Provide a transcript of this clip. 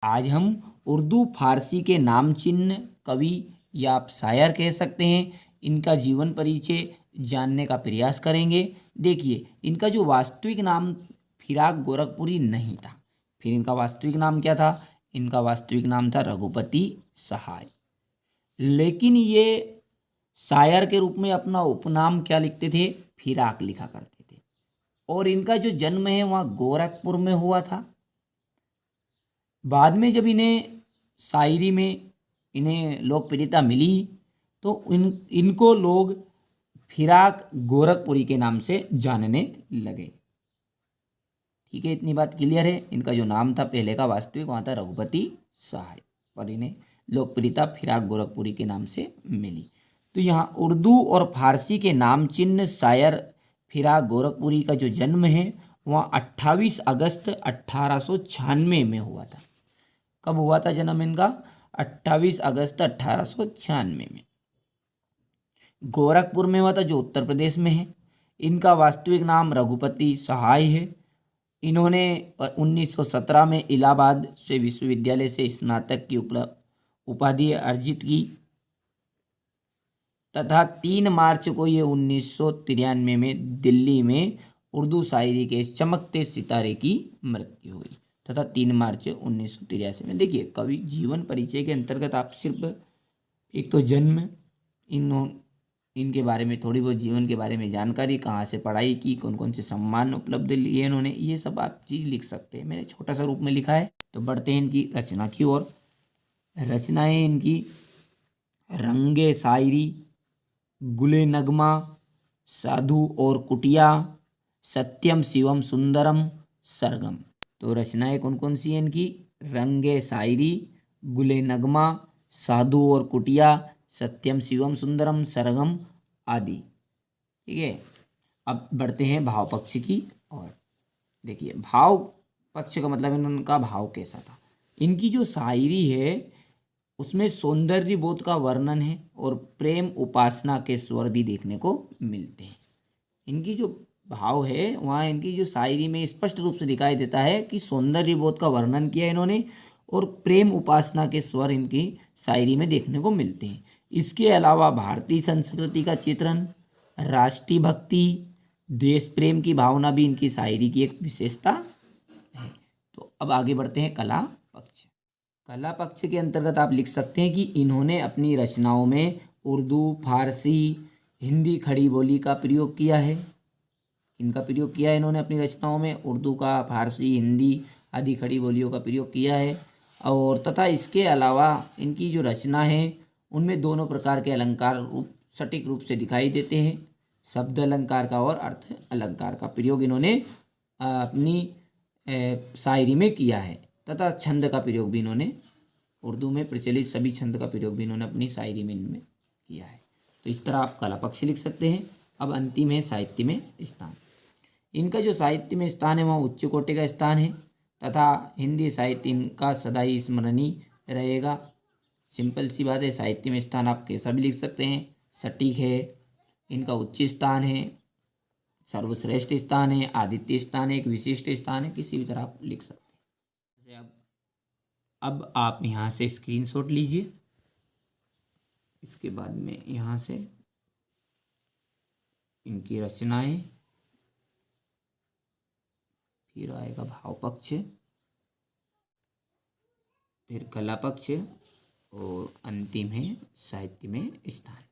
आज हम उर्दू फारसी के नाम चिन्ह, कवि या आप शायर कह सकते हैं, इनका जीवन परिचय जानने का प्रयास करेंगे। देखिए, इनका जो वास्तविक नाम फिराक गोरखपुरी नहीं था। फिर इनका वास्तविक नाम क्या था? इनका वास्तविक नाम था रघुपति सहाय। लेकिन ये शायर के रूप में अपना उपनाम क्या लिखते थे? फिराक लिखा करते थे। और इनका जो जन्म है वहाँ गोरखपुर में हुआ था। बाद में जब इन्हें शायरी में इन्हें लोकप्रियता मिली तो इनको लोग फिराक गोरखपुरी के नाम से जानने लगे। ठीक है, इतनी बात क्लियर है। इनका जो नाम था पहले का वास्तविक वहाँ था रघुपति सहाय, और इन्हें लोकप्रियता फिराक गोरखपुरी के नाम से मिली। तो यहाँ उर्दू और फारसी के नाम चिन्ह शायर फिराक गोरखपुरी का जो जन्म है वहाँ 28 अगस्त 1896 में हुआ था। कब हुआ था जन्म इनका? 28 अगस्त 1896 में गोरखपुर में हुआ था, जो उत्तर प्रदेश में है। इनका वास्तविक नाम रघुपति सहाय है। इन्होंने 1917 में इलाहाबाद से विश्वविद्यालय से स्नातक की उपाधि अर्जित की तथा 3 मार्च को ये 1993 में दिल्ली में उर्दू शायरी के चमकते सितारे की मृत्यु हुई तथा 3 मार्च 1983 में। देखिए, कवि जीवन परिचय के अंतर्गत आप सिर्फ एक तो जन्म, इनके बारे में थोड़ी बहुत जीवन के बारे में जानकारी, कहाँ से पढ़ाई की, कौन कौन से सम्मान उपलब्ध लिए इन्होंने, ये सब आप चीज़ लिख सकते हैं। मैंने छोटा सा रूप में लिखा है। तो बढ़ते हैं इनकी रचना की ओर। रचनाएं इनकी रंगे शायरी, गुले नगमा, साधु और कुटिया, सत्यम शिवम सुंदरम, सरगम। तो रचनाएं कौन कौन सी हैं इनकी? रंगे शायरी, गुले नगमा, साधु और कुटिया, सत्यम शिवम सुंदरम, सरगम आदि। ठीक है, अब बढ़ते हैं भाव पक्ष की ओर। देखिए, भाव पक्ष का मतलब इनका भाव कैसा था। इनकी जो शायरी है उसमें सौंदर्य बोध का वर्णन है और प्रेम उपासना के स्वर भी देखने को मिलते हैं। इनकी जो भाव है वहाँ इनकी जो शायरी में स्पष्ट रूप से दिखाई देता है कि सौंदर्य बोध का वर्णन किया इन्होंने और प्रेम उपासना के स्वर इनकी शायरी में देखने को मिलते हैं। इसके अलावा भारतीय संस्कृति का चित्रण, राष्ट्रीय भक्ति, देश प्रेम की भावना भी इनकी शायरी की एक विशेषता है। तो अब आगे बढ़ते हैं कला पक्ष। कला पक्ष के अंतर्गत आप लिख सकते हैं कि इन्होंने अपनी रचनाओं में उर्दू, फारसी, हिंदी खड़ी बोली का प्रयोग किया है। इनका प्रयोग किया है इन्होंने अपनी रचनाओं में, उर्दू का, फारसी, हिंदी आदि खड़ी बोलियों का प्रयोग किया है। और तथा इसके अलावा इनकी जो रचना है उनमें दोनों प्रकार के अलंकार सटीक रूप से दिखाई देते हैं। शब्द अलंकार का और अर्थ अलंकार का प्रयोग इन्होंने अपनी शायरी में किया है तथा छंद का प्रयोग भी इन्होंने, उर्दू में प्रचलित सभी छंद का प्रयोग भी इन्होंने अपनी शायरी में इनमें किया है। तो इस तरह आप कला पक्ष लिख सकते हैं। अब अंतिम है साहित्य में स्थान। इनका जो साहित्य में स्थान है वह उच्च कोटि का स्थान है तथा हिंदी साहित्य इनका सदा ही स्मरणीय रहेगा। सिंपल सी बात है, साहित्य में स्थान आप कैसा भी लिख सकते हैं, सटीक है, इनका उच्च स्थान है, सर्वश्रेष्ठ स्थान है, आदित्य स्थान है, एक विशिष्ट स्थान है, किसी भी तरह आप लिख सकते हैं। अब आप यहाँ से स्क्रीनशॉट लीजिए। इसके बाद में यहाँ से इनकी रचनाएं, फिर आएगा भाव पक्ष, फिर कला पक्ष और अंतिम है साहित्य में स्थान।